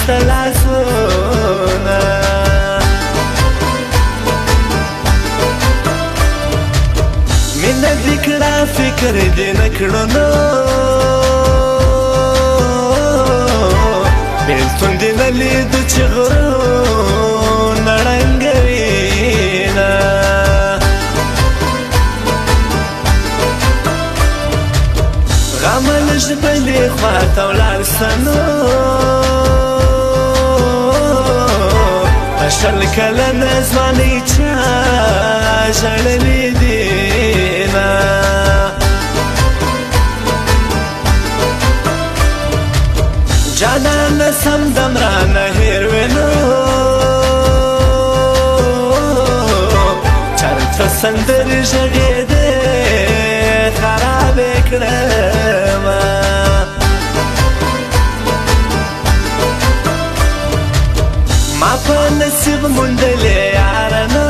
ښایسته لاسونه مینه دې کړه فکر دې نه کړو نو بېلتون دې نه لیدو چې غرونه ړنګوینه غمه لږ بلې خواته ولاړ سه نو شل کلنه ځوانۍ چا ژړلې دینه جانانه سمدم رانه هېر وې نو چرته سندرې غږېدې خرابې کړمه ما په نصیب موندلې یاره نو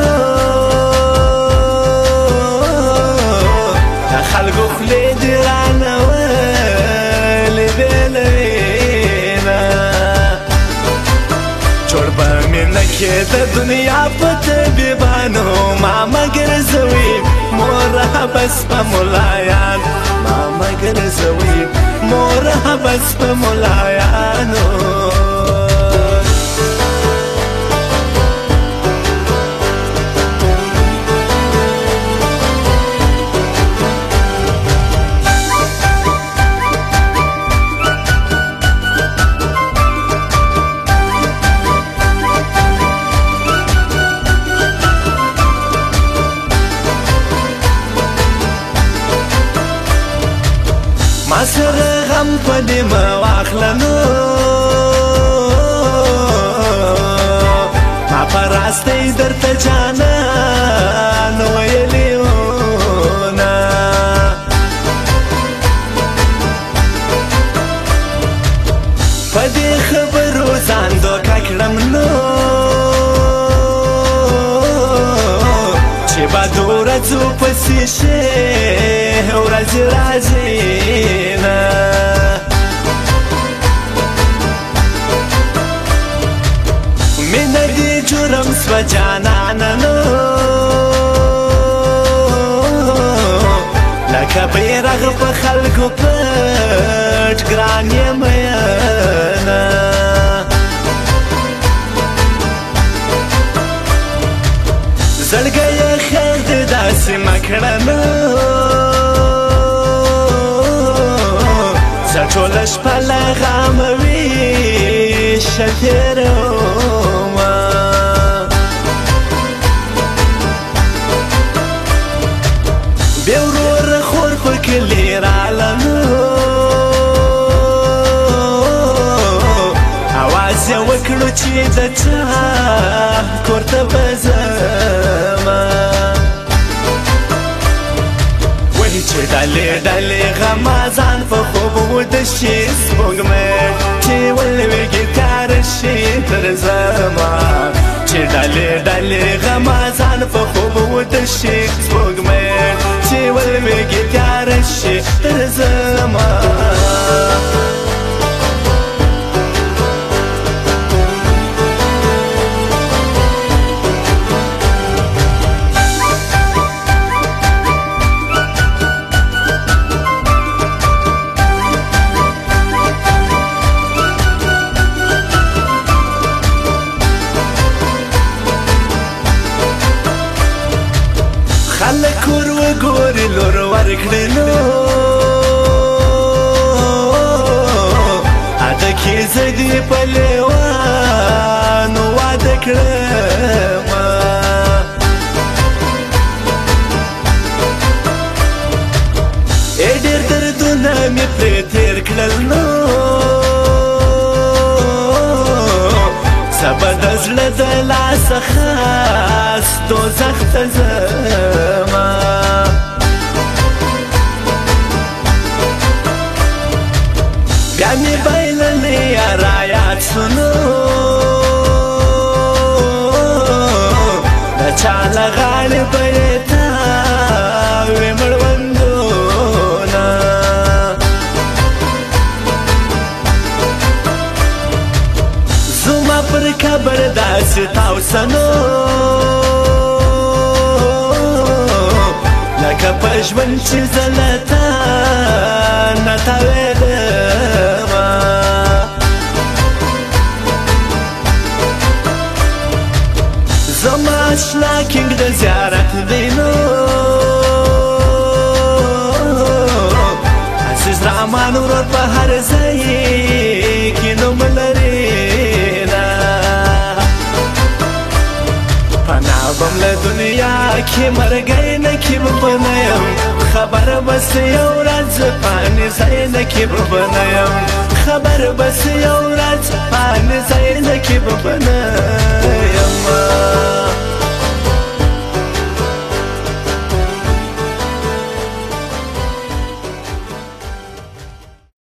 د خلکو خولې دې رانه ولې بېلوینه جوړ به مینه کې د دنیا په طبیبانو ماما ګرځوي مور حبس په ملایان ماما ګرځوي مور حبس په ملایانو ما سره غم په دې مه واخله نو ما په راستۍ درته جانان ویلي وونه په دې خبرو ځان دوکه کړم نو چې به د ورځو پسې شي ورځې راځي نه مینه دې جرم سوه جانانه نو لکه بیرغ په خلکو پټ ګران یې مینه زړګی یې خیر دې داسې مه کړه نو زه ټوله شپه له غمه ویښه تېرومه بې وروره خور په کلي راله نو اواز یې وکړو چې د چا کور ته به ځمه چې ډلې ډلې غمازان په خوب وده شي سپوږمۍ چې ولویږي تیاره شي تر زما چې ډلې ډلې غمازان په خوب وده شي سپوږمۍ چې ولویږي تیاره شي تر زما خلک ور وګوري لور ورکړي نو اته کې زه دې په لیوانو واده کړمه ډېر دردونه مې پرې تېر کړل نو زه به د زړه د لاسه خاص دوزخ ته ځمه بیا مې بایللې رایاد شو نو د چا له غاړې به یې تاوې مړوندونه سنو لکه په ژوند چې زه له تا نه تاوېدمه زما اشنا کینګ د زیارت دی نو عزیز رحمان ورور په هر ځای کې نوم لري نه پناه بم له دنیا کې مرګی نه کې به نه یم خبر بس یو ورځ پانې ځای نه کې به نه یم خبر بس یو ورځ پانې ځای نه کې به نه یم